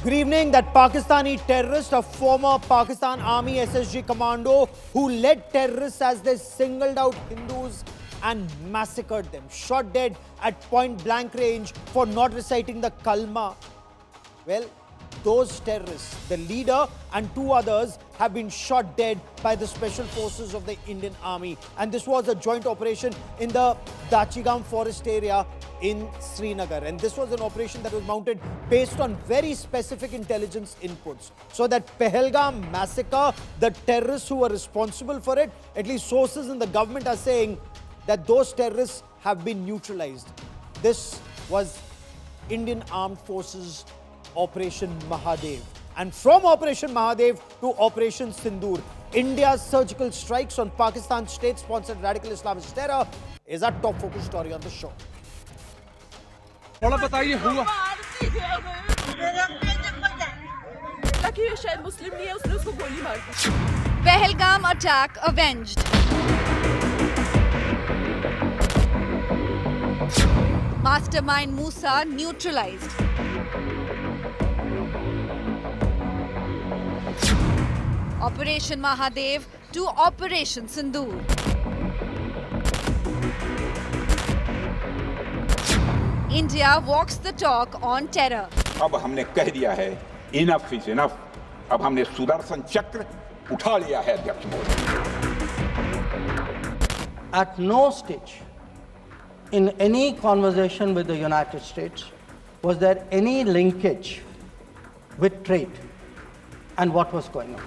Good evening. That Pakistani terrorist, a former Pakistan Army SSG commando who led terrorists as they singled out Hindus and massacred them, shot dead at point blank range for not reciting the Kalma. Well, those terrorists, the leader and two others, have been shot dead by the special forces of the Indian Army. And this was a joint operation in the Dachigam forest area in Srinagar. And this was an operation that was mounted based on very specific intelligence inputs. So that Pahelgam massacre, the terrorists who were responsible for it, at least sources in the government are saying that those terrorists have been neutralized. This was Indian Armed Forces Operation Mahadev. And from Operation Mahadev to Operation SIndoor, India's surgical strikes on Pakistan's state-sponsored radical Islamist terror is our top focus story on the show. बताइए हुआ ताकि ये शायद मुस्लिम नहीं है उसने उसको गोली मार दी Pahelgam attack avenged. Mastermind Musa neutralized. Operation Mahadev to Operation SIndoor. India walks the talk on terror. अब हमने कह दिया है इनफ इज इनफ. अब हमने सुदर्शन चक्र उठा लिया है अध्यक्ष महोदय. At no stage in any conversation with the United States was there any linkage with trade and what was going on.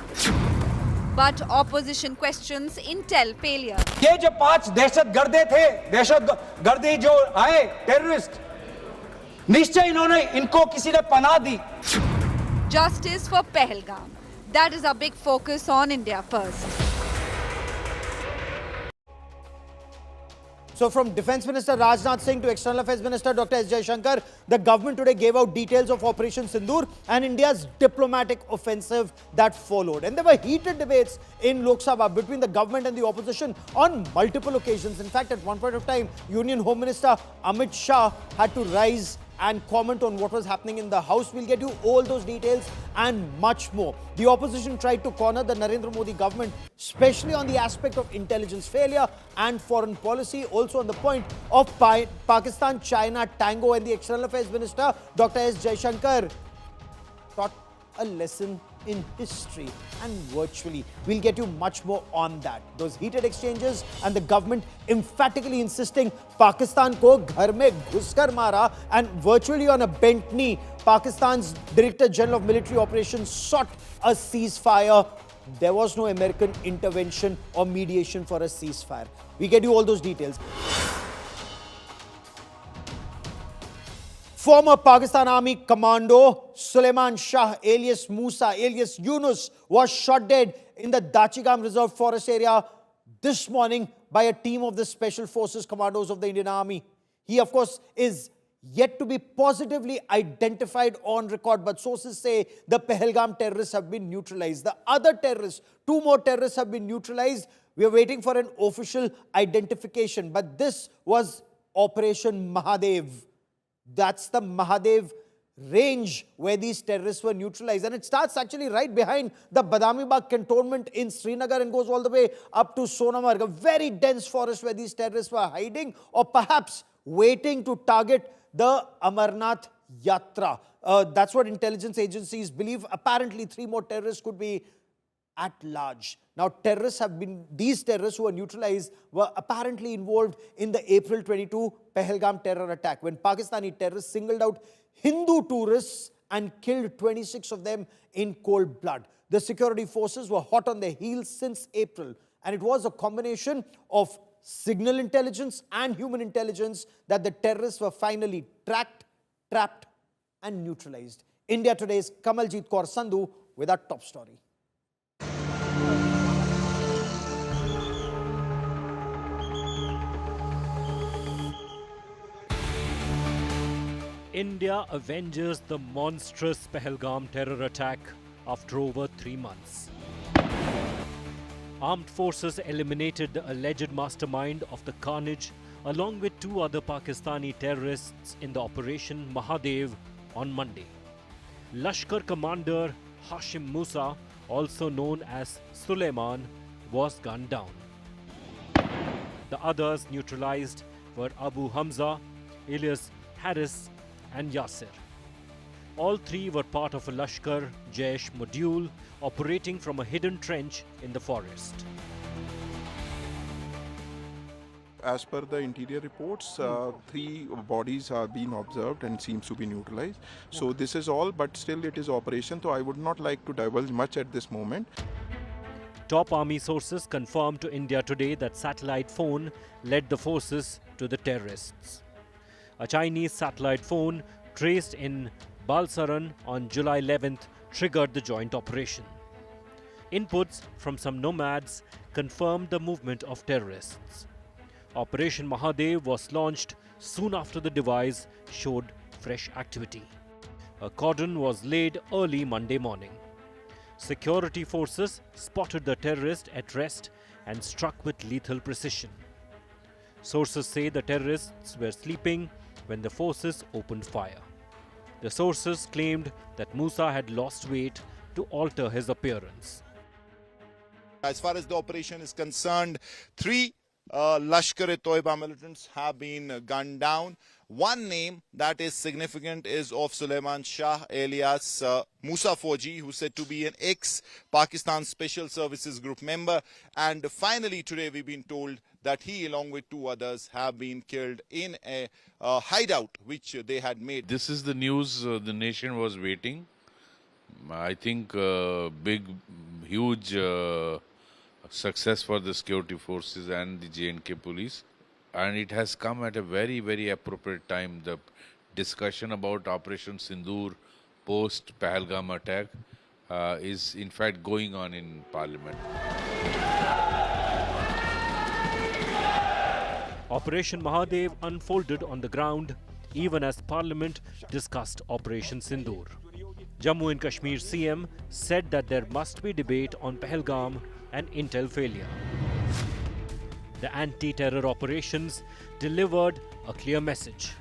But opposition questions intel failure. ये जो 5 दहशतगर्दे थे, दहशतगर्दी जो आए टेररिस्ट, निश्चय इन्होंने इनको किसी ने पनाह दी. Justice for Pahelgam. That is our big focus on India First. So from Defence Minister Rajnath Singh to External Affairs Minister Dr. S. Jaishankar, the government today gave out details of Operation SIndoor and India's diplomatic offensive that followed. And there were heated debates in Lok Sabha between the government and the opposition on multiple occasions. In fact, at one point of time, Union Home Minister Amit Shah had to rise and comment on what was happening in the House. We'll get you all those details and much more. The opposition tried to corner the Narendra Modi government, especially on the aspect of intelligence failure and foreign policy, also on the point of Pakistan-China tango, and the External Affairs Minister, Dr. S. Jaishankar, taught a lesson in history and virtually. We'll get you much more on that. Those heated exchanges and the government emphatically insisting Pakistan ko ghar mein ghuskar mara, and virtually on a bent knee, Pakistan's Director General of Military Operations sought a ceasefire. There was no American intervention or mediation for a ceasefire. We get you all those details. Former Pakistan Army commando Suleiman Shah alias Musa alias Yunus was shot dead in the Dachigam Reserve Forest area this morning by a team of the Special Forces commandos of the Indian Army. He, of course, is yet to be positively identified on record, but sources say the Pahelgam terrorists have been neutralized. The other terrorists, 2 more terrorists have been neutralized. We are waiting for an official identification, but this was Operation Mahadev. That's the Mahadev range where these terrorists were neutralized. And it starts actually right behind the Badami Bagh cantonment in Srinagar and goes all the way up to Sonamarg, a very dense forest where these terrorists were hiding or perhaps waiting to target the Amarnath Yatra. That's what intelligence agencies believe. Apparently, 3 more terrorists could be at large. Now, these terrorists who were neutralized were apparently involved in the April 22 Pahelgam terror attack, when Pakistani terrorists singled out Hindu tourists and killed 26 of them in cold blood. The security forces were hot on their heels since April, and it was a combination of signal intelligence and human intelligence that the terrorists were finally tracked, trapped, and neutralized. India Today's Kamaljeet Kaur Sandhu with our top story. India avenges the monstrous Pahelgam terror attack after over 3 months. Armed forces eliminated the alleged mastermind of the carnage along with 2 other Pakistani terrorists in the Operation Mahadev on Monday. Lashkar commander Hashim Musa, also known as Suleiman, was gunned down. The others neutralized were Abu Hamza, alias Harris, and Yasir. All three were part of a Lashkar Jaish module operating from a hidden trench in the forest. As per the interior reports, 3 bodies are being observed and seems to be neutralized. So this is all, but still it is operation. So I would not like to divulge much at this moment. Top army sources confirmed to India Today that satellite phone led the forces to the terrorists. A Chinese satellite phone traced in Balsaran on July 11th triggered the joint operation. Inputs from some nomads confirmed the movement of terrorists. Operation Mahadev was launched soon after the device showed fresh activity. A cordon was laid early Monday morning. Security forces spotted the terrorist at rest and struck with lethal precision. Sources say the terrorists were sleeping when the forces opened fire. The sources claimed that Musa had lost weight to alter his appearance. As far as the operation is concerned, 3 Lashkar-e-Toiba militants have been gunned down. One name that is significant is of Suleiman Shah alias Musa Fauji, who is said to be an ex-Pakistan Special Services Group member. And finally today we've been told that he, along with 2 others, have been killed in a hideout which they had made. This is the news the nation was waiting. I think huge success for the security forces and the J&K police. And it has come at a very, very appropriate time. The discussion about Operation SIndoor post-Pahelgam attack is in fact going on in Parliament. Operation Mahadev unfolded on the ground even as Parliament discussed Operation Sindoor. Jammu and Kashmir CM said that there must be debate on Pahelgam and intel failure. The anti-terror operations delivered a clear message.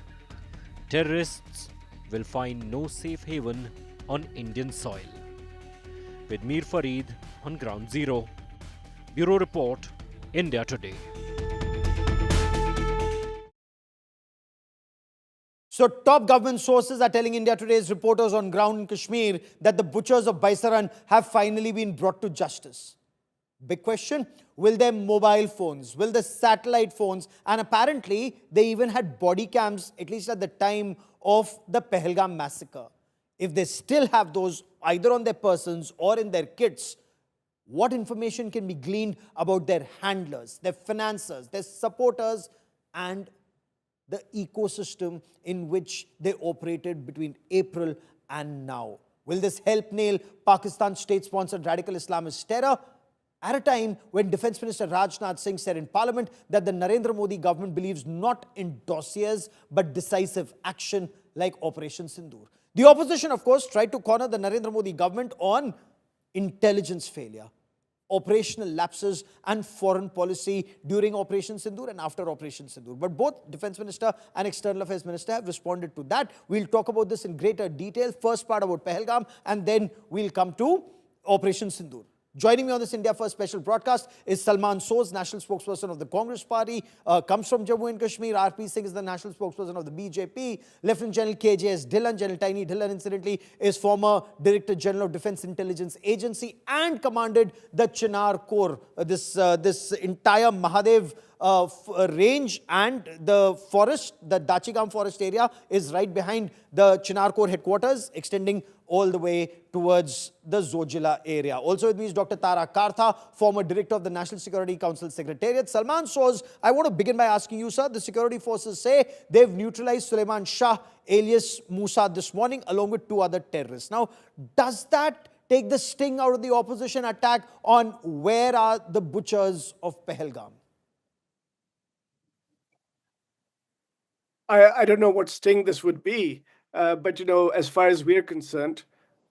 Terrorists will find no safe haven on Indian soil. With Mir Fareed on Ground Zero. Bureau Report, India Today. So top government sources are telling India Today's reporters on ground in Kashmir that the butchers of Baisaran have finally been brought to justice. Big question, will their mobile phones, will the satellite phones, and apparently they even had body cams, at least at the time of the Pahelgam massacre. If they still have those either on their persons or in their kits, what information can be gleaned about their handlers, their financiers, their supporters, and the ecosystem in which they operated between April and now? Will this help nail Pakistan's state-sponsored radical Islamist terror? At a time when Defence Minister Rajnath Singh said in Parliament that the Narendra Modi government believes not in dossiers but decisive action like Operation Sindoor. The opposition, of course, tried to corner the Narendra Modi government on intelligence failure, operational lapses and foreign policy during Operation Sindoor and after Operation Sindoor. But both Defence Minister and External Affairs Minister have responded to that. We'll talk about this in greater detail. First part about Pahelgam, and then we'll come to Operation Sindoor. Joining me on this India First special broadcast is Salman Soz, national spokesperson of the Congress Party, comes from Jammu and Kashmir. R.P. Singh is the national spokesperson of the BJP. Lieutenant General K.J.S. Dhillon, General Tiny Dhillon, incidentally, is former Director General of Defence Intelligence Agency and commanded the Chinar Corps, this entire Mahadev range, and the forest, the Dachigam forest area is right behind the Chinar Corps headquarters, extending all the way towards the Zojila area. Also with me is Dr. Tara Kartha, former director of the National Security Council Secretariat. Salman Soz, I want to begin by asking you, sir, the security forces say they've neutralized Suleiman Shah, alias Musa, this morning, along with 2 other terrorists. Now, does that take the sting out of the opposition attack on where are the butchers of Pahelgam? I don't know what sting this would be, but as far as we're concerned,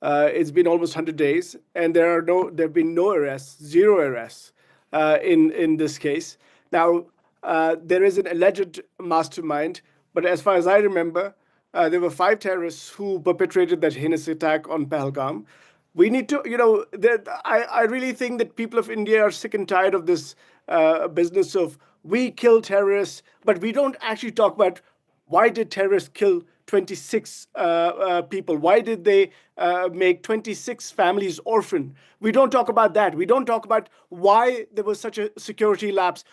it's been almost 100 days, and there have been no arrests, 0 arrests in this case. Now, there is an alleged mastermind, but as far as I remember, There were 5 terrorists who perpetrated that heinous attack on Pahelgam. We need to, I really think that people of India are sick and tired of this business of we kill terrorists, but we don't actually talk about why did terrorists kill 26 people? Why did they make 26 families orphan? We don't talk about that. We don't talk about why there was such a security lapse.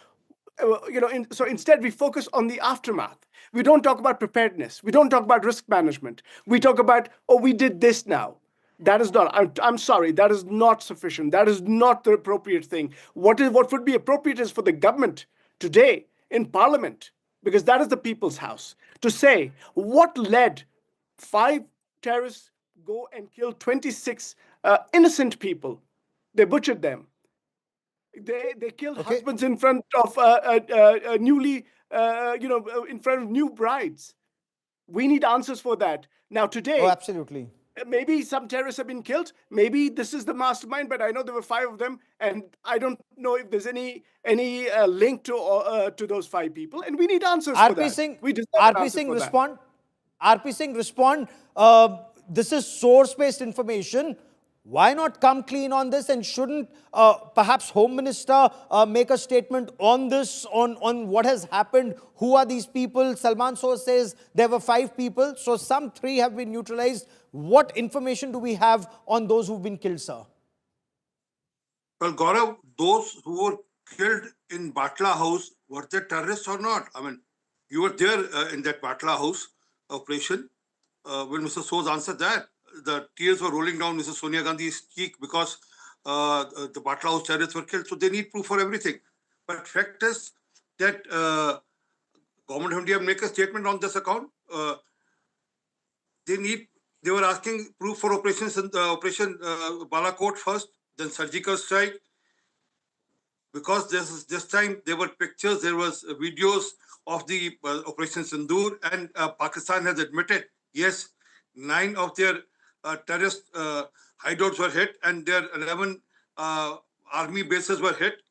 So instead we focus on the aftermath. We don't talk about preparedness. We don't talk about risk management. We talk about, oh, we did this now. That is not, I'm sorry, that is not sufficient. That is not the appropriate thing. What would be appropriate is for the government today in parliament, because that is the people's house, to say what led 5 terrorists go and kill 26 innocent people. They butchered them. They killed husbands in front of in front of new brides. We need answers for that. Now today, Oh, absolutely. maybe some terrorists have been killed. Maybe this is the mastermind, but I know there were 5 of them, and I don't know if there's any link to those 5 people. And we need answers for RP that. Singh, We deserve an RP answer Singh, for that. respond. RP Singh, respond. This is source-based information. Why not come clean on this, and shouldn't perhaps Home Minister make a statement on this, on what has happened? Who are these people? Salman Soz says there were 5 people, so some 3 have been neutralized. What information do we have on those who've been killed, sir? Well, Gaurav, those who were killed in Batla House, were they terrorists or not? I mean, you were there in that Batla House operation. When Mr. Soz answered that, the tears were rolling down Mrs. Sonia Gandhi's cheek because the Batla House terrorists were killed. So they need proof for everything. But fact is that government of India make a statement on this account. They were asking proof for operations in Operation Balakot first, then surgical strike. Because this time there were pictures, there was videos of the Operation SIndoor, and Pakistan has admitted, yes, 9 of their terrorist hideouts were hit, and their 11 army bases were hit.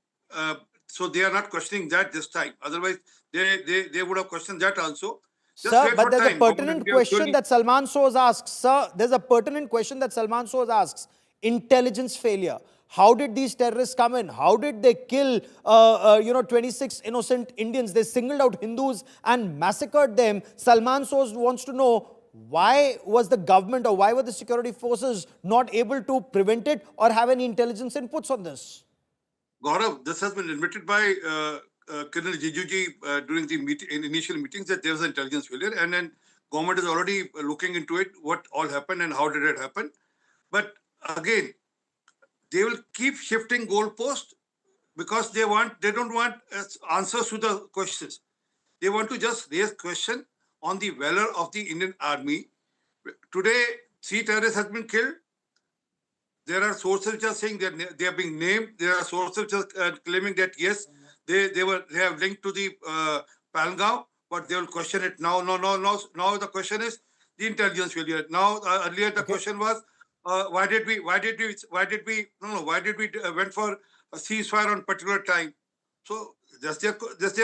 So they are not questioning that this time. Otherwise, they would have questioned that also. Just Sir, wait but for there's a time. pertinent question that Salman Soz asks. Sir, there's a pertinent question that Salman Soz asks. Intelligence failure. How did these terrorists come in? How did they kill, 26 innocent Indians? They singled out Hindus and massacred them. Salman Soz wants to know, why was the government or why were the security forces not able to prevent it or have any intelligence inputs on this? Gaurav, this has been admitted by Colonel Jijuji during the initial meetings that there was an intelligence failure, and then government is already looking into it, what all happened and how did it happen. But again, they will keep shifting goalposts because they don't want answers to the questions. They want to just raise question on the valor of the Indian Army. Today, 3 terrorists have been killed. There are sources which are saying that they are being named. There are sources which are claiming that yes, they have linked to the Pahelgam, but they will question it now. No. Now the question is the intelligence failure. Now earlier the question was why did we went for a ceasefire on particular time? So that's their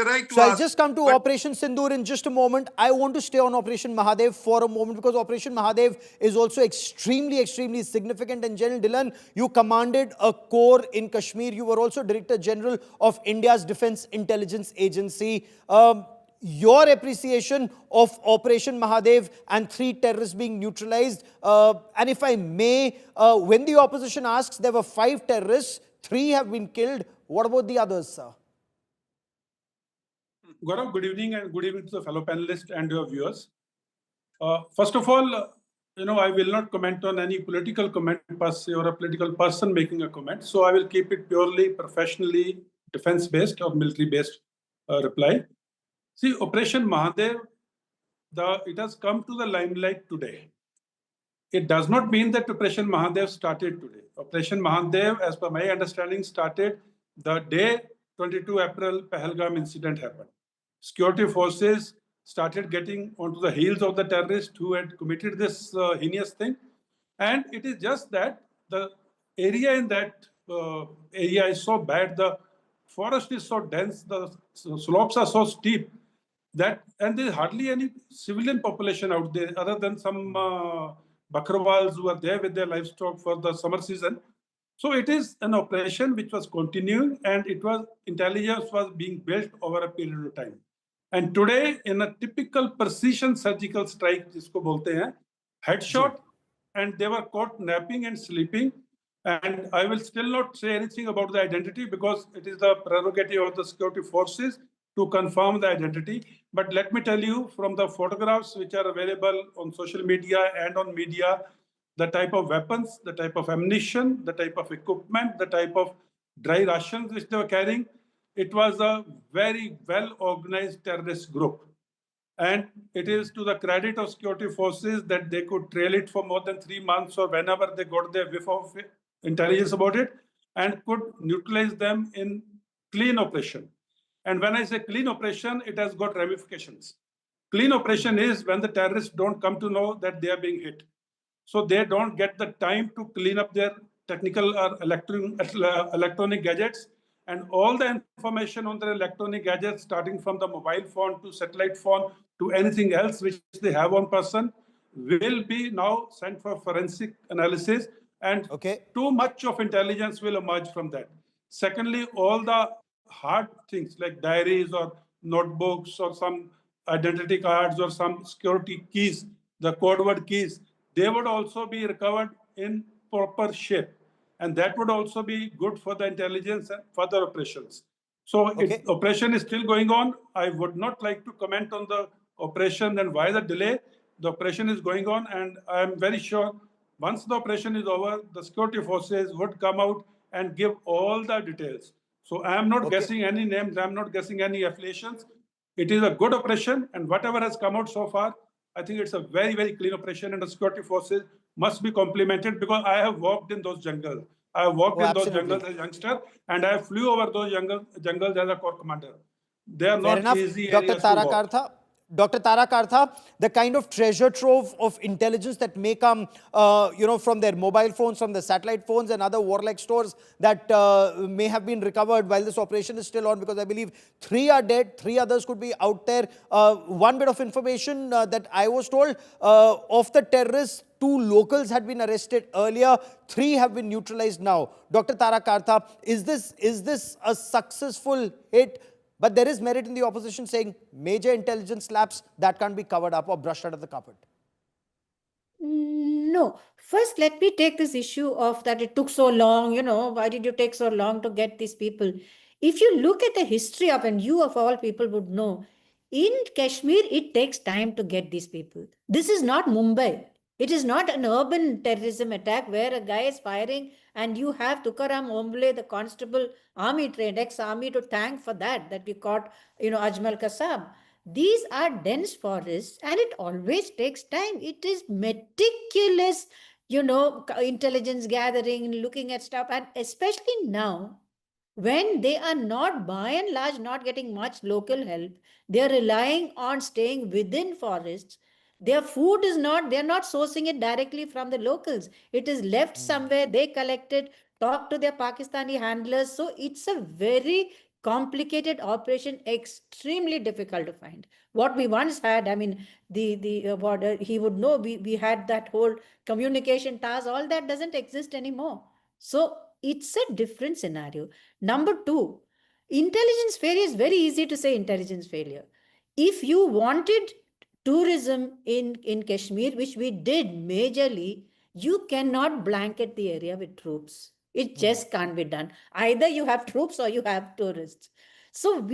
right to So I'll ask. just come to Operation Sindoor in just a moment. I want to stay on Operation Mahadev for a moment because Operation Mahadev is also extremely, extremely significant. And General Dhillon, you commanded a corps in Kashmir. You were also Director General of India's Defense Intelligence Agency. Your appreciation of Operation Mahadev and 3 terrorists being neutralized. And if I may, when the opposition asks, there were 5 terrorists, 3 have been killed. What about the others, sir? Gaurav, good evening, and good evening to the fellow panelists and your viewers. First of all, I will not comment on any political comment per se or a political person making a comment. So I will keep it purely professionally defense-based or military-based reply. See, Operation Mahadev, it has come to the limelight today. It does not mean that Operation Mahadev started today. Operation Mahadev, as per my understanding, started the day 22 April Pahelgam incident happened. Security forces started getting onto the heels of the terrorists who had committed this heinous thing. And it is just that the area in that area is so bad, the forest is so dense, the slopes are so steep. And there's hardly any civilian population out there other than some Bakrawals who are there with their livestock for the summer season. So it is an operation which was continuing, and intelligence was being built over a period of time. And today, in a typical precision surgical strike, जिसको बोलते हैं, headshot, and they were caught napping and sleeping. And I will still not say anything about the identity because it is the prerogative of the security forces to confirm the identity. But let me tell you from the photographs which are available on social media and on media, the type of weapons, the type of ammunition, the type of equipment, the type of dry rations which they were carrying, it was a very well-organized terrorist group. And it is to the credit of security forces that they could trail it for more than 3 months or whenever they got their whiff of intelligence about it and could neutralize them in clean operation. And when I say clean operation, it has got ramifications. Clean operation is when the terrorists don't come to know that they are being hit. So they don't get the time to clean up their technical or electronic gadgets, and all the information on their electronic gadgets, starting from the mobile phone to satellite phone to anything else which they have on person, will be now sent for forensic analysis, and too much of intelligence will emerge from that. Secondly, all the hard things like diaries or notebooks or some identity cards or some security keys, the code word keys, they would also be recovered in proper shape. And that would also be good for the intelligence and further operations. So operation is still going on. I would not like to comment on the operation and why the delay. The operation is going on, and I am very sure once the operation is over, the security forces would come out and give all the details. So I am not guessing any names. I am not guessing any affiliations. It is a good operation, and whatever has come out so far, I think it's a very, very clean operation, and the security forces must be complimented because I have walked in those jungles. I have walked in those jungles as a youngster, and I flew over those jungles as a corps commander. They are not easy areas to walk. Dr. Tara Kartha, the kind of treasure trove of intelligence that may come, from their mobile phones, from the satellite phones and other warlike stores that may have been recovered while this operation is still on, because I believe 3 are dead, 3 others could be out there. One bit of information that I was told, of the terrorists, 2 locals had been arrested earlier, 3 have been neutralized now. Dr. Tara Kartha, is this a successful hit? But there is merit in the opposition saying major intelligence lapse that can't be covered up or brushed under the carpet. No. First, let me take this issue of that it took so long, why did you take so long to get these people? If you look at the history of, and you of all people would know, in Kashmir, it takes time to get these people. This is not Mumbai. It is not an urban terrorism attack where a guy is firing and you have Tukaram Omble, the constable, army trained, ex-army, to thank for that we caught, Ajmal Kasab. These are dense forests and it always takes time. It is meticulous, intelligence gathering, looking at stuff. And especially now, when they are not, by and large, not getting much local help, they are relying on staying within forests. Their food is not, they're not sourcing it directly from the locals. It is left somewhere, they collect it, talk to their Pakistani handlers. So it's a very complicated operation, extremely difficult to find. What we once had, I mean, the he would know, we had that whole communication task, all that doesn't exist anymore. So it's a different scenario. Number 2, intelligence failure is very easy to say intelligence failure. If you wanted tourism in Kashmir, which we did majorly, you cannot blanket the area with troops. It just can't be done. Either you have troops or you have tourists. So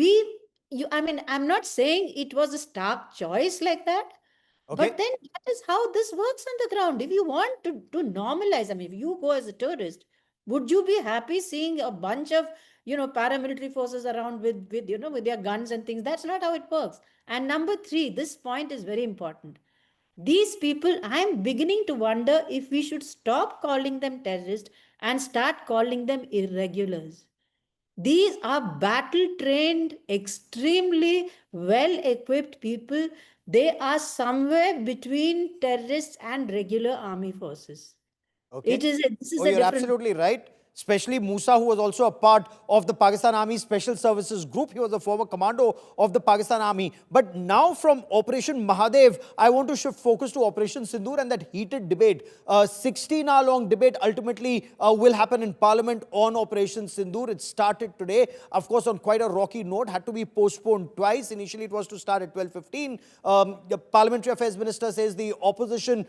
I'm not saying it was a stark choice like that, but then that is how this works on the ground. If you want to normalize, if you go as a tourist, would you be happy seeing a bunch of paramilitary forces around with their guns and things? That's not how it works. And number 3, this point is very important. These people, I'm beginning to wonder if we should stop calling them terrorists and start calling them irregulars. These are battle-trained, extremely well-equipped people. They are somewhere between terrorists and regular army forces. You're absolutely right. especially Musa, who was also a part of the Pakistan Army Special Services Group. He was a former commando of the Pakistan Army. But now from Operation Mahadev, I want to shift focus to Operation Sindoor and that heated debate. 16-hour-long debate ultimately will happen in Parliament on Operation Sindoor. It started today, of course, on quite a rocky note, had to be postponed twice. Initially, it was to start at 12:15. The Parliamentary Affairs Minister says the opposition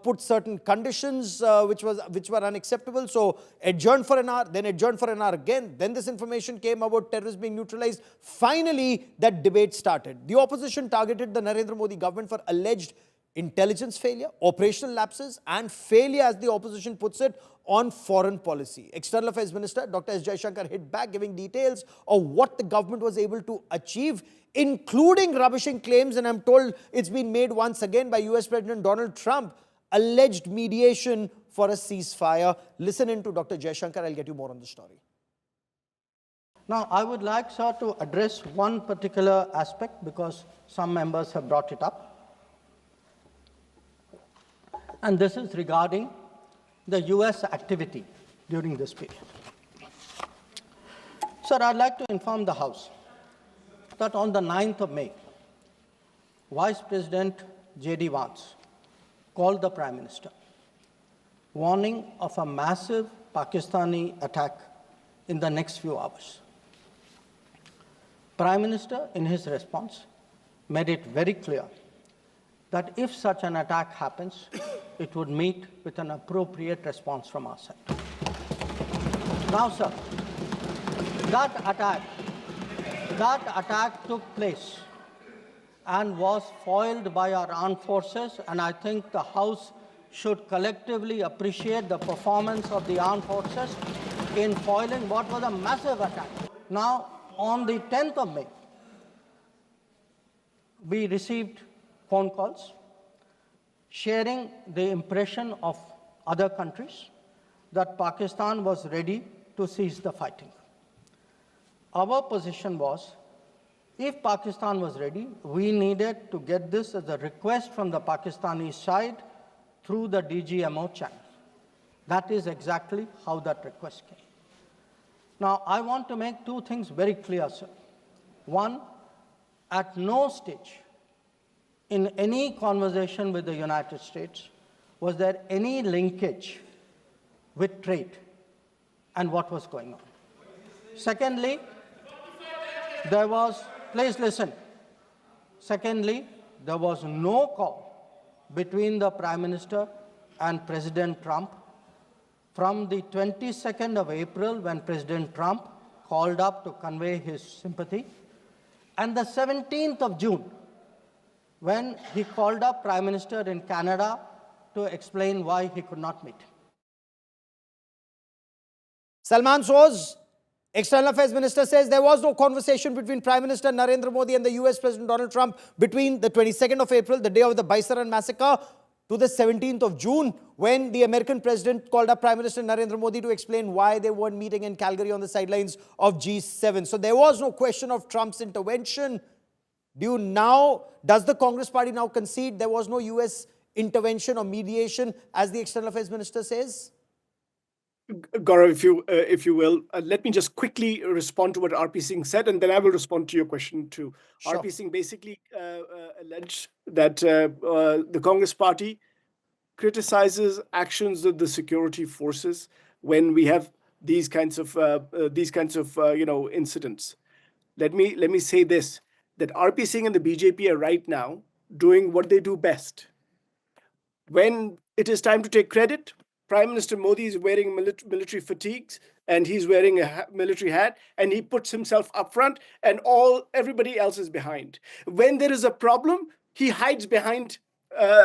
put certain conditions which were unacceptable. So adjourned for an hour, then adjourned for an hour again. Then this information came about terrorists being neutralized. Finally, that debate started. The opposition targeted the Narendra Modi government for alleged intelligence failure, operational lapses, and failure, as the opposition puts it, on foreign policy. External Affairs Minister Dr. S. Jaishankar hit back, giving details of what the government was able to achieve, including rubbishing claims, and I'm told it's been made once again by US President Donald Trump, alleged mediation for a ceasefire. Listen in to Dr. Jaishankar. I'll get you more on the story. Now, I would like, sir, to address one particular aspect because some members have brought it up. And this is regarding the US activity during this period. Sir, I'd like to inform the House that on the 9th of May, Vice President J.D. Vance called the Prime Minister, warning of a massive Pakistani attack in the next few hours. Prime Minister, in his response, made it very clear that if such an attack happens, it would meet with an appropriate response from our side. Now, sir, that attack took place and was foiled by our armed forces, and I think the House should collectively appreciate the performance of the armed forces in foiling what was a massive attack. Now, on the 10th of May, we received phone calls sharing the impression of other countries that Pakistan was ready to cease the fighting. Our position was, if Pakistan was ready, we needed to get this as a request from the Pakistani side through the DGMO channel. That is exactly how that request came. Now, I want to make two things very clear, sir. One, at no stage in any conversation with the United States was there any linkage with trade and what was going on. Secondly, there was, please listen. Secondly, there was no call between the Prime Minister and President Trump from the 22nd of April, when President Trump called up to convey his sympathy, and the 17th of June, when he called up Prime Minister in Canada to explain why he could not meet. Salman Soz, External Affairs Minister, says there was no conversation between Prime Minister Narendra Modi and the US President Donald Trump between the 22nd of April, the day of the Baisaran massacre, to the 17th of June, when the American president called up Prime Minister Narendra Modi to explain why they weren't meeting in Calgary on the sidelines of G7. So there was no question of Trump's intervention. Does the Congress party now concede there was no US intervention or mediation, as the External Affairs Minister says? Gaurav, if you will, let me just quickly respond to what RP Singh said, and then I will respond to your question too. Sure. RP Singh basically alleged that the Congress party criticizes actions of the security forces when we have these kinds of incidents. Let me say this: that RP Singh and the BJP are right now doing what they do best. When it is time to take credit, Prime Minister Modi is wearing military fatigues and he's wearing a military hat, and he puts himself up front and everybody else is behind. When there is a problem, he hides behind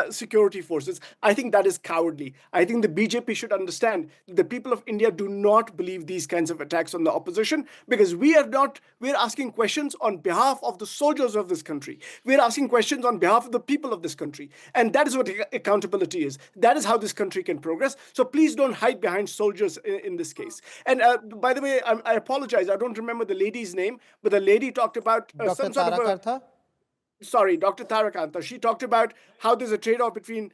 security forces. I think that is cowardly. I think the BJP should understand that the people of India do not believe these kinds of attacks on the opposition, because we're asking questions on behalf of the soldiers of this country. We're asking questions on behalf of the people of this country. And that is what accountability is. That is how this country can progress. So please don't hide behind soldiers in this case. And by the way, I apologize. I don't remember the lady's name, but the lady talked about some sort of a... Sorry, Dr. Tarakanta. She talked about how there's a trade-off between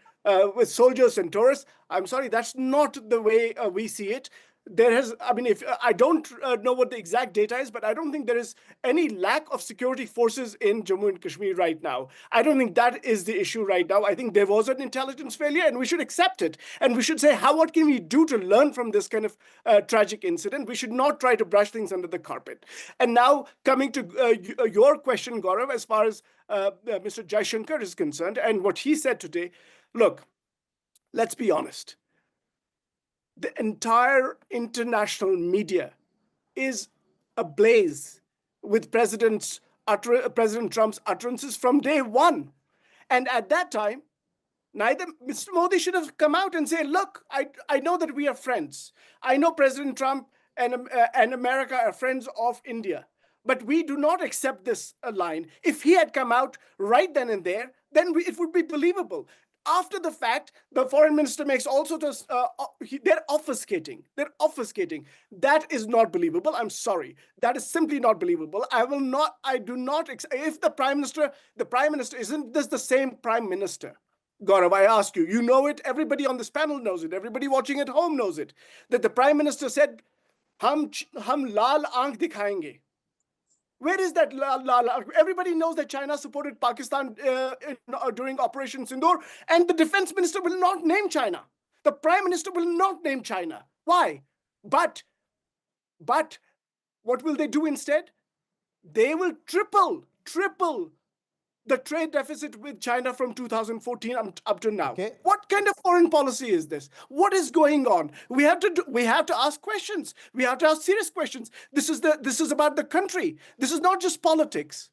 with soldiers and tourists. I'm sorry, that's not the way we see it. there has, I mean, if I don't know what the exact data is, but I don't think there is any lack of security forces in Jammu and Kashmir right now. I don't think that is the issue right now. I think there was an intelligence failure and we should accept it. And we should say, what can we do to learn from this kind of tragic incident? We should not try to brush things under the carpet. And now coming to your question, Gaurav, as far as Mr. Jaishankar is concerned and what he said today, look, let's be honest. The entire international media is ablaze with President Trump's utterances from day one. And at that time, neither Mr. Modi should have come out and say, look, I know that we are friends. I know President Trump and America are friends of India. But we do not accept this line. If he had come out right then and there, then it would be believable. After the fact, the foreign minister makes also this, they're obfuscating. They're obfuscating. That is not believable. I'm sorry. That is simply not believable. I do not, if the prime minister isn't this the same prime minister? Gaurav, I ask you, you know it. Everybody on this panel knows it. Everybody watching at home knows it. That the prime minister said, hum lal aankh dikhayenge. Where is that? Everybody knows that China supported Pakistan during Operation SIndoor, and the defense minister will not name China. The prime minister will not name China. Why? But what will they do instead? They will triple the trade deficit with China from 2014 up to now. Okay. What kind of foreign policy is this? What is going on? We have to ask questions. We have to ask serious questions. This is about the country. This is not just politics.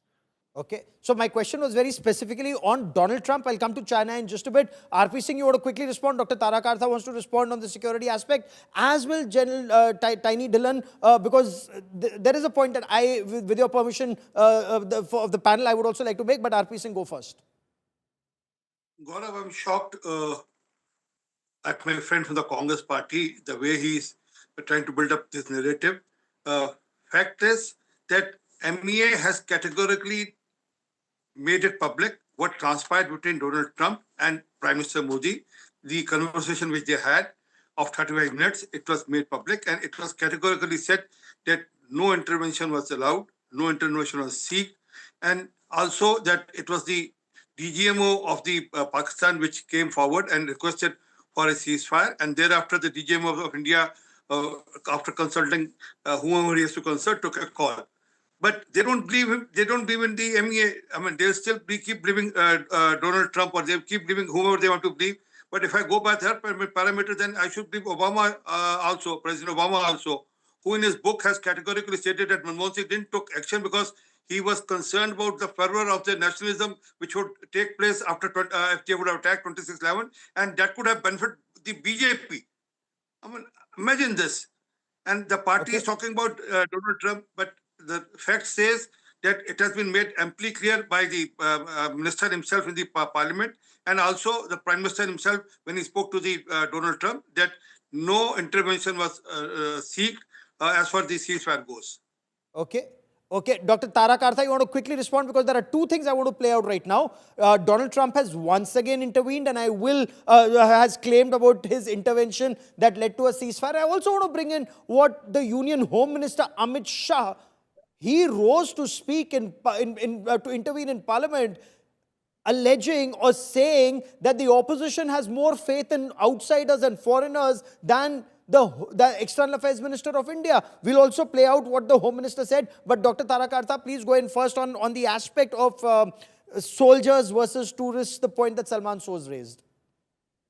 Okay, so my question was very specifically on Donald Trump. I'll come to China in just a bit. RP Singh, you want to quickly respond. Dr. Tarak Artha wants to respond on the security aspect, as will General Tiny Dillon, because there is a point that I, with your permission of the panel, I would also like to make, but RP Singh, go first. Gaurav, I'm shocked at my friend from the Congress party, the way he's trying to build up this narrative. Fact is that MEA has categorically made it public what transpired between Donald Trump and Prime Minister Modi. The conversation which they had of 35 minutes, it was made public, and it was categorically said that no intervention was allowed, no intervention was sought, and also that it was the DGMO of the Pakistan which came forward and requested for a ceasefire, and thereafter the DGMO of India, after consulting whomever he has to consult, took a call. But they don't believe him. They don't believe in the MEA. I mean, they'll still keep believing Donald Trump, or they'll keep believing whomever they want to believe. But if I go by their parameter, then I should believe Obama also, President Obama also, who in his book has categorically stated that Manmohan Singh didn't take action because he was concerned about the fervor of the nationalism which would take place after if they would have attacked 26/11, and that could have benefited the BJP. I mean, imagine this. And the party is talking about Donald Trump, but the fact says that it has been made amply clear by the minister himself in the parliament, and also the prime minister himself when he spoke to the Donald Trump, that no intervention was sought as far as the ceasefire goes. Okay. Okay, Dr. Tarak Artha, you want to quickly respond, because there are two things I want to play out right now. Donald Trump has once again intervened, and has claimed about his intervention that led to a ceasefire. I also want to bring in what the Union Home Minister Amit Shah, he rose to speak to intervene in Parliament, alleging or saying that the opposition has more faith in outsiders and foreigners than the External Affairs Minister of India. We'll also play out what the Home Minister said. But Dr. Tarak Artha, please go in first on the aspect of soldiers versus tourists, the point that Salman Soz raised.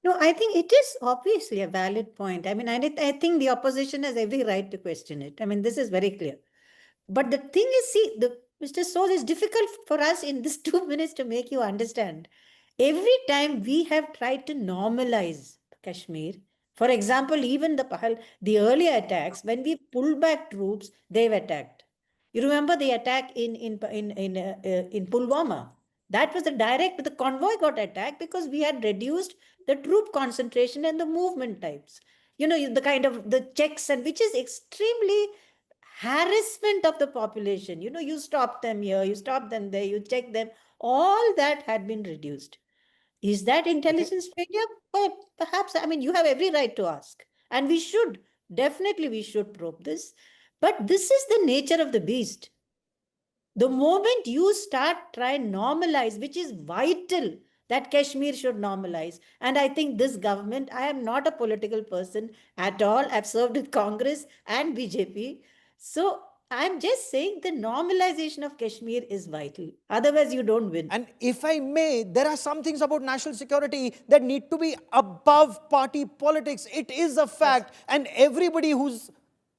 No, I think it is obviously a valid point. I mean, I think the opposition has every right to question it. I mean, this is very clear. But the thing is, see, Mr. Soz, is difficult for us in this 2 minutes to make you understand. Every time we have tried to normalize Kashmir, for example, even the earlier attacks, when we pulled back troops, they've attacked. You remember the attack in Pulwama? That was the convoy got attacked because we had reduced the troop concentration and the movement types. You know, the kind of the checks, and which is extremely harassment of the population. You know, you stop them here, you stop them there, you check them. All that had been reduced. Is that intelligence failure? Well, perhaps. I mean, you have every right to ask. And we should Definitely we should probe this. But this is the nature of the beast. The moment you start trying normalize, which is vital, that Kashmir should normalize. And I think this government, I am not a political person at all. I've served with Congress and BJP. So I'm just saying the normalization of Kashmir is vital. Otherwise, you don't win. And if I may, there are some things about national security that need to be above party politics. It is a fact. And everybody who's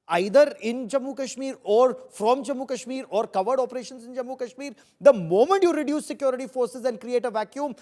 either in Jammu Kashmir or from Jammu Kashmir or covered operations in Jammu Kashmir, the moment you reduce security forces and create a vacuum,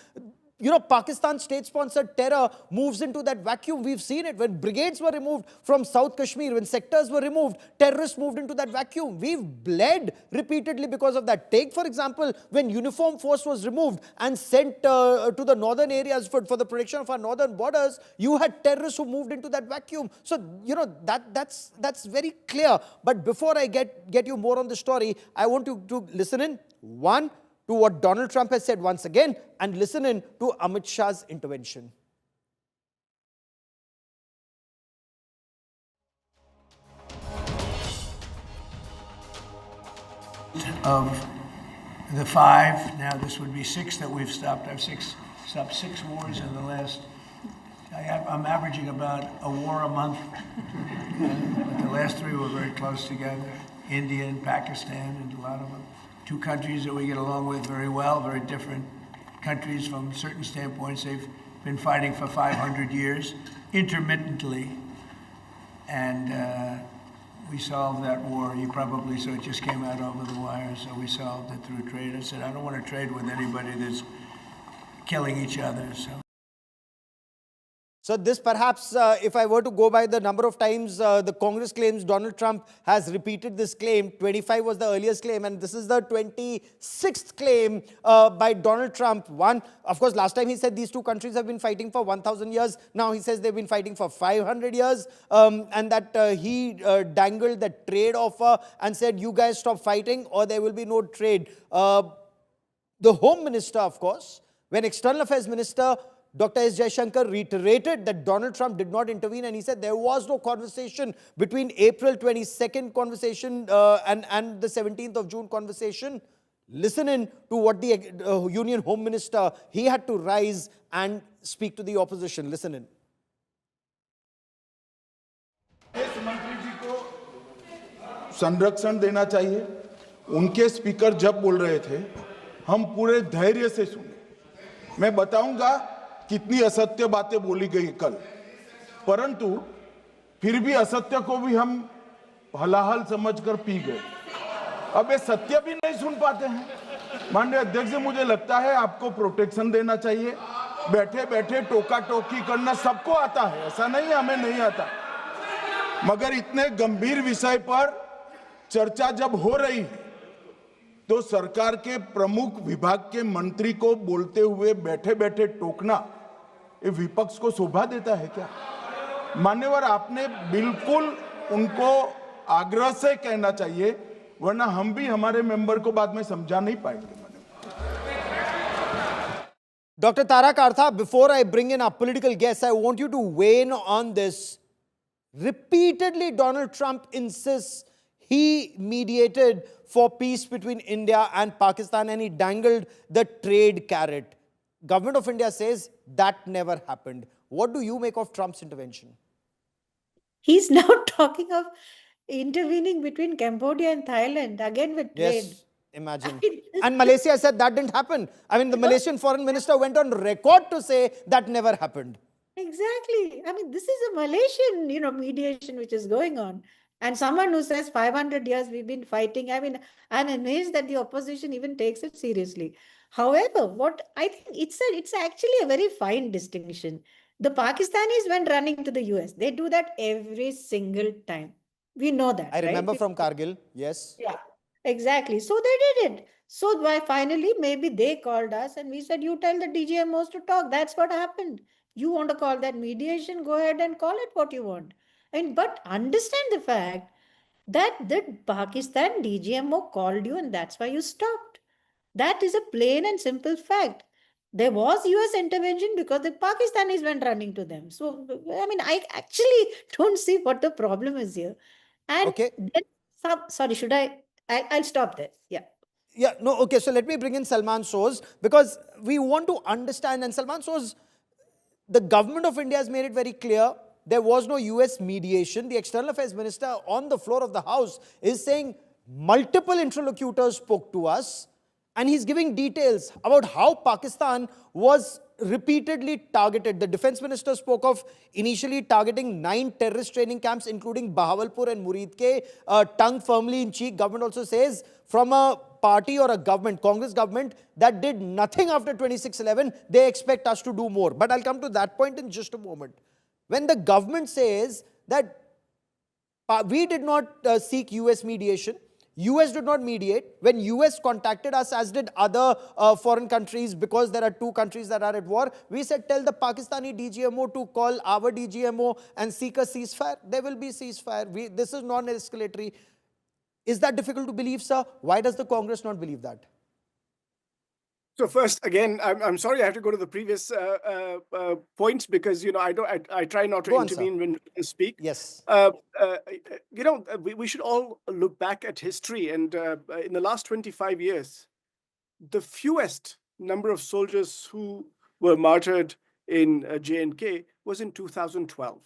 Pakistan state-sponsored terror moves into that vacuum. We've seen it when brigades were removed from South Kashmir, when sectors were removed, terrorists moved into that vacuum. We've bled repeatedly because of that. Take, for example, when uniform force was removed and sent to the northern areas for the protection of our northern borders, you had terrorists who moved into that vacuum. So, that's very clear. But before I get you more on the story, I want you to listen in. One, to what Donald Trump has said once again, and listen in to Amit Shah's intervention. Of the 5, now this would be 6 that we've stopped. I've stopped 6 wars in the last, I'm averaging about a war a month. But the last 3 were very close together. India and Pakistan and a lot of them. 2 countries that we get along with very well, very different countries from certain standpoints. They've been fighting for 500 years, intermittently. And we solved that war. You probably saw it just came out over the wire, so we solved it through trade. I said, I don't want to trade with anybody that's killing each other. So this perhaps, if I were to go by the number of times the Congress claims Donald Trump has repeated this claim, 25 was the earliest claim, and this is the 26th claim by Donald Trump. One, of course, last time he said these 2 countries have been fighting for 1,000 years. Now he says they've been fighting for 500 years, and that he dangled the trade offer and said, you guys stop fighting or there will be no trade. The Home Minister, of course, when External Affairs Minister Dr. S. Jaishankar reiterated that Donald Trump did not intervene, and he said there was no conversation between April 22nd conversation and the 17th of June conversation. Listen in to what the Union Home Minister, he had to rise and speak to the opposition. Listen in. इस मंत्री जी को संरक्षण देना चाहिए. उनके speaker जब बोल रहे थे, हम पूरे धैर्य से सुने. मैं बताऊंगा कितनी असत्य बातें बोली गई कल, परंतु फिर भी असत्य को भी हम हलाहल समझकर पी गए. अब ये सत्य भी नहीं सुन पाते हैं. माननीय अध्यक्ष जी, मुझे लगता है आपको प्रोटेक्शन देना चाहिए. बैठे बैठे टोका टोकी करना सबको आता है, ऐसा नहीं हमें नहीं आता, मगर इतने गंभीर विषय पर चर्चा जब हो रही है तो सरकार के प्रमुख विभाग के मंत्री को बोलते हुए बैठे बैठे टोकना ये विपक्ष को शोभा देता है क्या? मान्यवर, आपने बिल्कुल उनको आग्रह से कहना चाहिए, वरना हम भी हमारे मेंबर को बाद में समझा नहीं पाएंगे. Dr. Tarak Artha, before I bring in our political guests, I want you to weigh in on this. Repeatedly, Donald Trump insists he mediated for peace between India and Pakistan, and he dangled the trade carrot. Government of India says that never happened. What do you make of Trump's intervention? He's now talking of intervening between Cambodia and Thailand, again with trade. Yes, imagine. And Malaysia said that didn't happen. I mean, the Malaysian foreign minister went on record to say that never happened. Exactly. I mean, this is a Malaysian, mediation which is going on. And someone who says 500 years we've been fighting, I mean, I'm amazed that the opposition even takes it seriously. However, what I think it's actually a very fine distinction. The Pakistanis went running to the US. They do that every single time. We know that. I remember right? from Kargil, yes. Yeah, exactly. So they did it. So why finally, maybe they called us and we said, you tell the DGMOs to talk. That's what happened. You want to call that mediation? Go ahead and call it what you want. But understand the fact that the Pakistan DGMO called you and that's why you stopped. That is a plain and simple fact. There was US intervention because the Pakistanis went running to them. So, I mean, I actually don't see what the problem is here. And Okay. then sorry, should I'll stop there. Yeah. Yeah, no, okay, so let me bring in Salman Soz because we want to understand, and Salman Soz, the government of India has made it very clear there was no US mediation. The External Affairs Minister on the floor of the House is saying multiple interlocutors spoke to us, and he's giving details about how Pakistan was repeatedly targeted. The Defense Minister spoke of initially targeting 9 terrorist training camps, including Bahawalpur and Murid Ke. Tongue firmly in cheek, government also says from a party or a government, Congress government, that did nothing after 26/11, they expect us to do more. But I'll come to that point in just a moment. When the government says that we did not seek US mediation, US did not mediate. When US contacted us, as did other foreign countries, because there are 2 countries that are at war, we said, tell the Pakistani DGMO to call our DGMO and seek a ceasefire. There will be ceasefire. This is non-escalatory. Is that difficult to believe, sir? Why does the Congress not believe that? So first, again, I'm sorry I have to go to the previous points because I try not to intervene when you speak. Yes. We should all look back at history, and in the last 25 years, the fewest number of soldiers who were martyred in J&K was in 2012.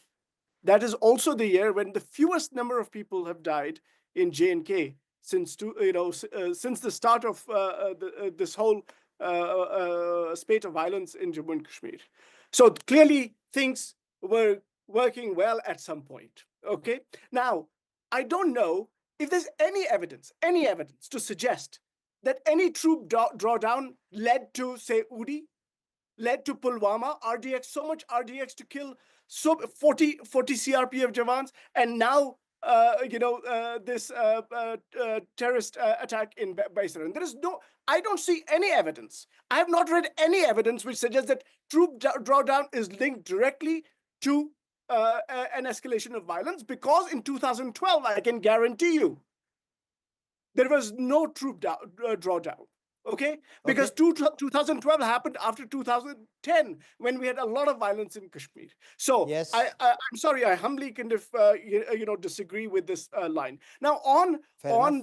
That is also the year when the fewest number of people have died in J&K since the start of this whole spate of violence in Jammu and Kashmir. So clearly things were working well at some point. Okay. Now, I don't know if there's any evidence to suggest that any troop drawdown led to, say, Uri, led to Pulwama, RDX, so much RDX to kill 40 CRPF Jawans, and now this terrorist attack in Baisaran. I don't see any evidence. I have not read any evidence which suggests that troop drawdown is linked directly to an escalation of violence, because in 2012, I can guarantee you, there was no troop drawdown. Okay? Because 2012 happened after 2010, when we had a lot of violence in Kashmir. So yes. I'm sorry, I humbly kind of disagree with this line. Now on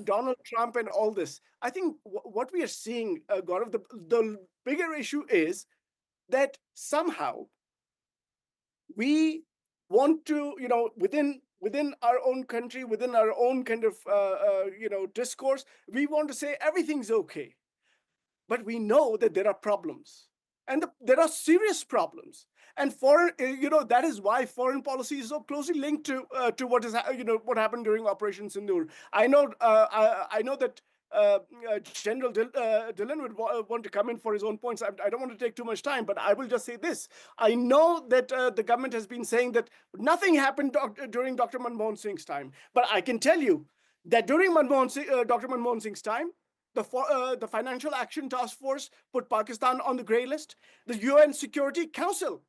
Donald Trump and all this, I think what we are seeing, Gaurav, the bigger issue is that somehow we want to, within our own country, within our own kind of discourse, we want to say everything's okay. But we know that there are problems, and there are serious problems. And that is why foreign policy is so closely linked to what what happened during Operation Sindoor. I know that General Dillon would want to come in for his own points. I don't want to take too much time, but I will just say this. I know that the government has been saying that nothing happened during Dr. Manmohan Singh's time. But I can tell you that during Dr. Manmohan Singh's time, the Financial Action Task Force put Pakistan on the grey list. The UN Security Council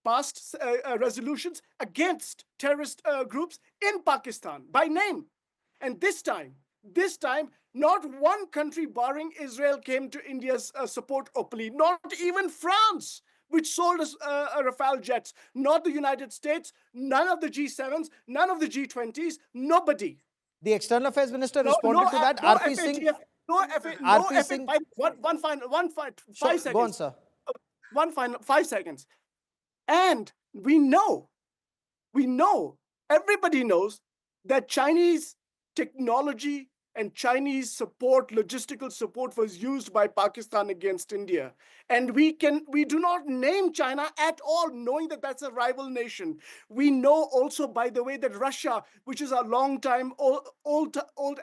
passed resolutions against terrorist groups in Pakistan by name. And this time, not one country barring Israel came to India's support openly, not even France, which sold us Rafale jets, not the United States, none of the G7s, none of the G20s, nobody. The External Affairs Minister responded to that. RP Singh. Five seconds. Go on, sir. 5 seconds. And we know, everybody knows that Chinese technology and Chinese support, logistical support, was used by Pakistan against India. And we do not name China at all, knowing that that's a rival nation. We know also, by the way, that Russia, which is a long time old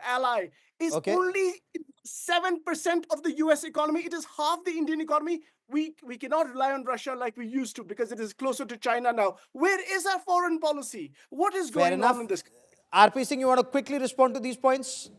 ally, is only 7% of the US economy. It is half the Indian economy. We cannot rely on Russia like we used to, because it is closer to China now. Where is our foreign policy? What is going on in this? RP Singh, you want to quickly respond to these points?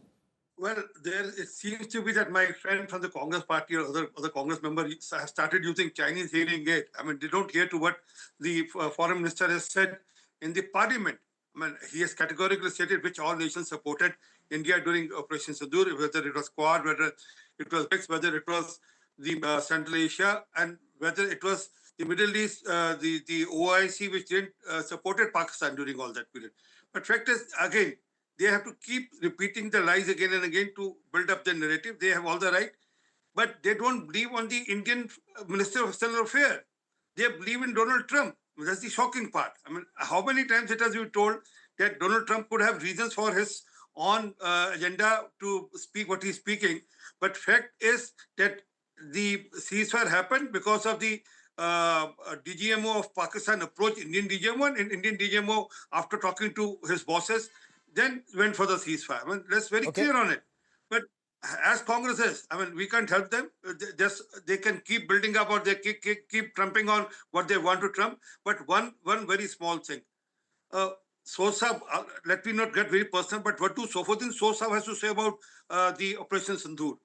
Well, it seems to be that my friend from the Congress party or other Congress member have started using Chinese hearing aid. I mean, they don't hear to what the foreign minister has said in the parliament. I mean, he has categorically stated which all nations supported India during Operation Sindoor, whether it was Quad, whether it was BRICS, whether it was the Central Asia, and whether it was the Middle East, the OIC, which didn't supported Pakistan during all that period. But fact is, again, they have to keep repeating the lies again and again to build up their narrative. They have all the right, but they don't believe on the Indian Minister of External Affairs. They believe in Donald Trump. That's the shocking part. I mean, how many times it has been told that Donald Trump could have reasons for his own agenda to speak what he's speaking. But fact is that the ceasefire happened because of the DGMO of Pakistan approached Indian DGMO, and Indian DGMO, after talking to his bosses, then went for the ceasefire. I mean, that's very clear on it. But as Congress is, I mean, we can't help them. They can keep building up, or they keep trumping on what they want to trump. But one very small thing. Sosa, let me not get very personal, but what do Sofuddin Sosa has to say about the Operation Sindoor?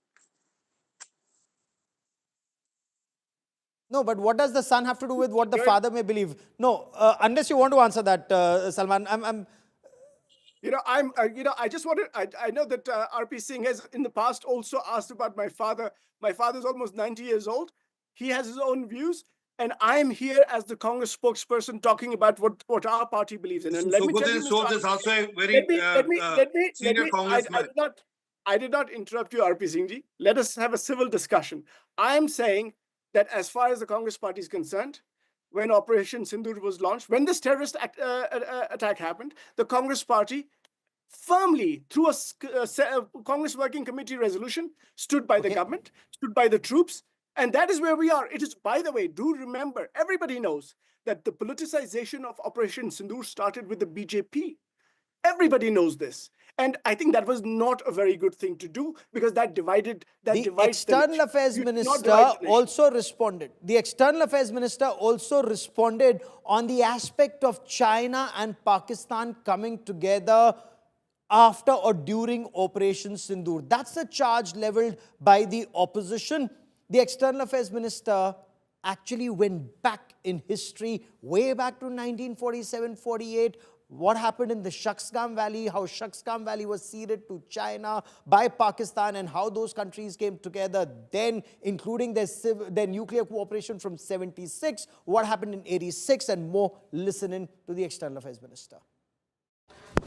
No, but what does the son have to do with what the father may believe? No, unless you want to answer that, Salman. I just wanted, I know that RP Singh has in the past also asked about my father. My father's almost 90 years old. He has his own views. And I'm here as the Congress spokesperson talking about what our party believes in. And let me tell you, Mr. is also a very senior congressman. I did not interrupt you, RP Singh ji. Let us have a civil discussion. I am saying that as far as the Congress party is concerned, when Operation Sindoor was launched, when this terrorist attack happened, the Congress party firmly, through a Congress Working Committee resolution, stood by the government, stood by the troops, and that is where we are. It is, by the way, do remember, everybody knows that the politicization of Operation Sindoor started with the BJP. Everybody knows this. And I think that was not a very good thing to do, because that divided. The External Affairs Minister also responded. The External Affairs Minister also responded on the aspect of China and Pakistan coming together after or during Operation Sindoor. That's a charge leveled by the opposition. The External Affairs Minister actually went back in history, way back to 1947-48, what happened in the Shaksgam Valley, how Shaksgam Valley was ceded to China by Pakistan, and how those countries came together then, including their nuclear cooperation from 76, what happened in 86, and more. Listen in to the External Affairs Minister.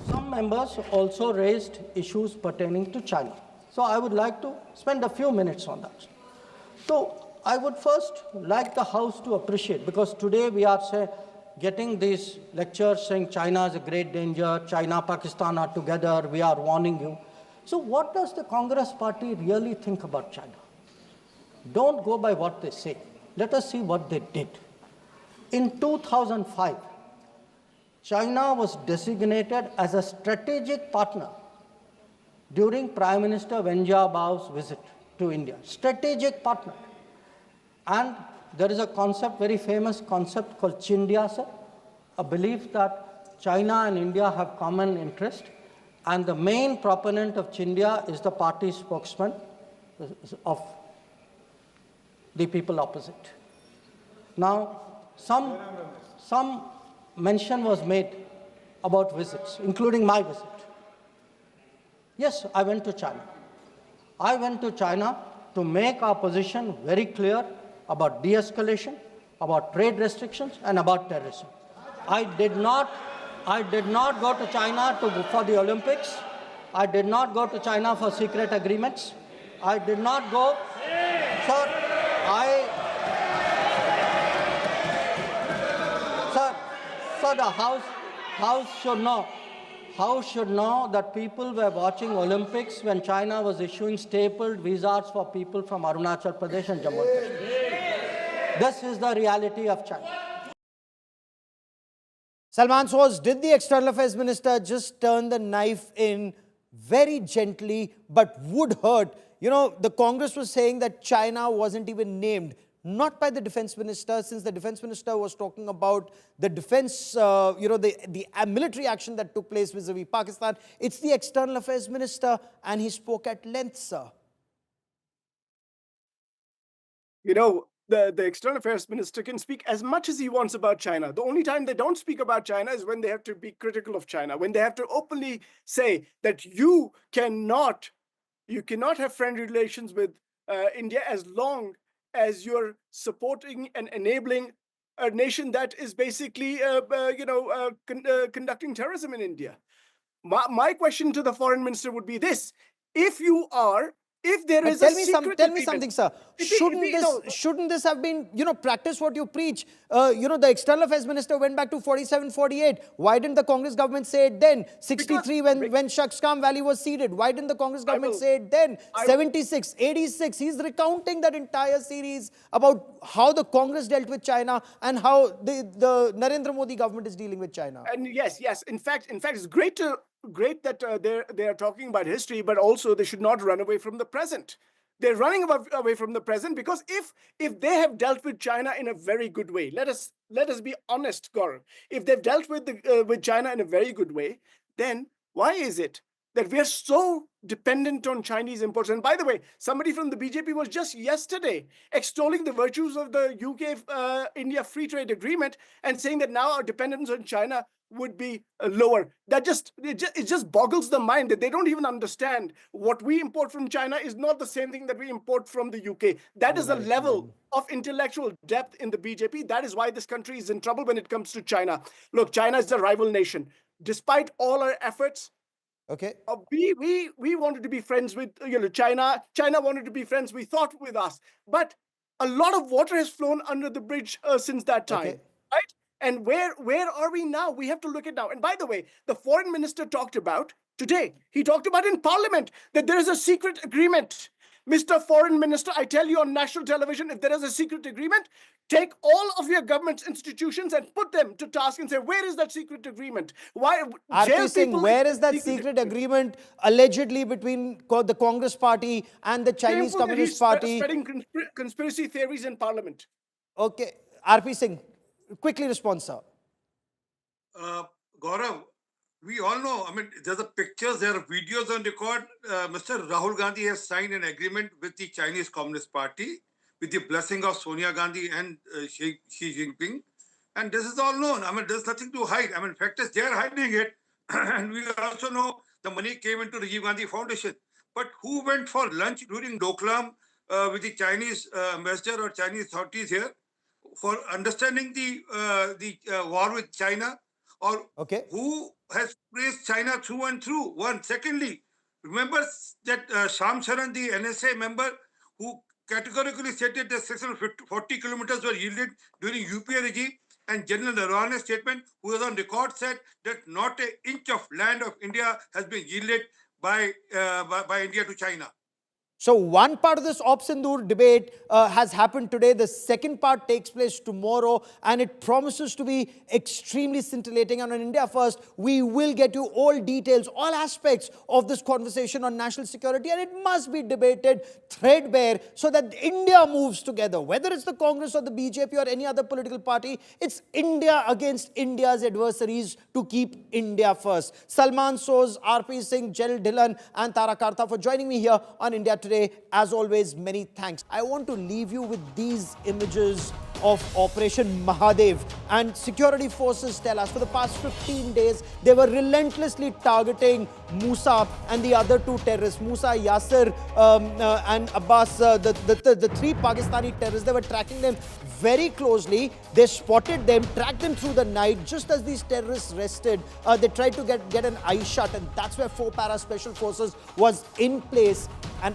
Some members also raised issues pertaining to China. So I would like to spend a few minutes on that. So I would first like the House to appreciate, because today we are getting these lectures saying China is a great danger, China, Pakistan are together, we are warning you. So what does the Congress party really think about China? Don't go by what they say. Let us see what they did. In 2005, China was designated as a strategic partner during Prime Minister Wen Jiabao's visit to India. Strategic partner. And there is a concept, very famous concept called Chindia, sir, a belief that China and India have common interest, and the main proponent of Chindia is the party spokesman of the people opposite. Now, some mention was made about visits, including my visit. Yes, I went to China. I went to China to make our position very clear about de-escalation, about trade restrictions, and about terrorism. I did not go to China for the Olympics. I did not go to China for secret agreements. I did not go, sir, the House should know. House should know that people were watching Olympics when China was issuing stapled visas for people from Arunachal Pradesh and Jammu and Kashmir. This is the reality of China. Salman Soz, did the External Affairs Minister just turn the knife in very gently but would hurt? You know, the Congress was saying that China wasn't even named. Not by the defense minister, since the defense minister was talking about the defense, the military action that took place vis-a-vis Pakistan. It's the External Affairs Minister, and he spoke at length, sir. You know, the external affairs minister can speak as much as he wants about China. The only time they don't speak about China is when they have to be critical of China, when they have to openly say that you cannot have friendly relations with India as long as you're supporting and enabling a nation that is basically, conducting terrorism in India. My question to the foreign minister would be this: if there But is tell a me secret tell me agreement- something, sir. If he- Shouldn't this have been, practice what you preach? The external affairs minister went back to 47, 48. Why didn't the Congress government say it then? 63 when Shaksgam Valley was ceded. Why didn't the Congress government say it then? 76, 86. He's recounting that entire series about how the Congress dealt with China and how the Narendra Modi government is dealing with China. And yes. In fact, it's great that they are talking about history, but also they should not run away from the present. They're running away from the present because if they have dealt with China in a very good way, let us be honest, Gaurav. If they've dealt with China in a very good way, then why is it that we are so dependent on Chinese imports? And by the way, somebody from the BJP was just yesterday extolling the virtues of the UK-India free trade agreement and saying that now our dependence on China would be lower. It just boggles the mind that they don't even understand what we import from China is not the same thing that we import from the UK. That is a level of intellectual depth in the BJP. That is why this country is in trouble when it comes to China. Look, China is a rival nation. Despite all our efforts, okay, we wanted to be friends with China. China wanted to be friends, we thought, with us. But a lot of water has flown under the bridge since that time, right? And where are we now? We have to look at now. And by the way, the foreign minister talked about today, he talked about in parliament that there is a secret agreement. Mr. Foreign Minister, I tell you on national television, if there is a secret agreement, take all of your government's institutions and put them to task and say, where is that secret agreement? Why? RP Singh, where is that secret agreement allegedly between the Congress party and the Chinese Communist Party? Spreading conspiracy theories in parliament. Okay, RP Singh, quickly respond, sir. Gaurav, we all know, there's a pictures, there are videos on record. Mr. Rahul Gandhi has signed an agreement with the Chinese Communist Party with the blessing of Sonia Gandhi and Xi Jinping. And this is all known. There's nothing to hide. In fact, they are hiding it. And we also know the money came into Rajiv Gandhi Foundation. But who went for lunch during Doklam with the Chinese ambassador or Chinese authorities here for understanding the war with China? Or who has praised China through and through? One. Secondly, remember that Sham Charan, the NSA member, who categorically said that the 640 kilometers were yielded during UPA regime, and General Narawane's statement, who was on record, said that not an inch of land of India has been yielded by India to China. So one part of this SIndoor debate has happened today. The second part takes place tomorrow, and it promises to be extremely scintillating. And on India First, we will get you all details, all aspects of this conversation on national security, and it must be debated threadbare so that India moves together. Whether it's the Congress or the BJP or any other political party, it's India against India's adversaries to keep India first. Salman Soz, RP Singh, Jel Dhillon, and Tara Kartha for joining me here on India Today. As always, many thanks. I want to leave you with these images of Operation Mahadev. And security forces tell us for the past 15 days, they were relentlessly targeting Musa and the other two terrorists, Musa, Yasir and Abbas, the three Pakistani terrorists. They were tracking them very closely. They spotted them, tracked them through the night. Just as these terrorists rested, they tried to get an eye shut, and that's where 4 para special forces was in place. And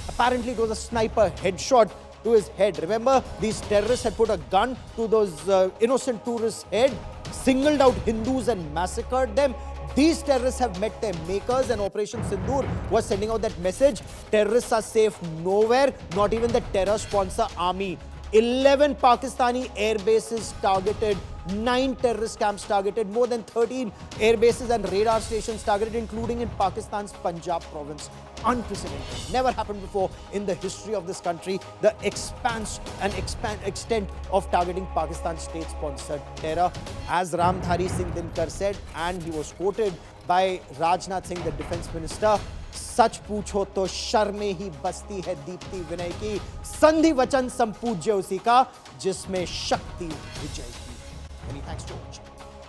apparently it was a sniper headshot to his head. Remember, these terrorists had put a gun to those innocent tourists' head, singled out Hindus and massacred them. These terrorists have met their makers, and Operation SIndoor was sending out that message. Terrorists are safe nowhere, not even the terror sponsor army. 11 Pakistani air bases targeted, 9 terrorist camps targeted, more than 13 air bases and radar stations targeted, including in Pakistan's Punjab province. Unprecedented. Never happened before in the history of this country. The extent of targeting Pakistan's state-sponsored terror. As Ramdhari Singh Dinkar said, and he was quoted by Rajnath Singh, the defense minister, सच पूछो तो शर्मे ही बसती है दीप्ति विनय की, संधि वचन संपूज्य उसी का जिसमें शक्ति विजय की। Many thanks, George.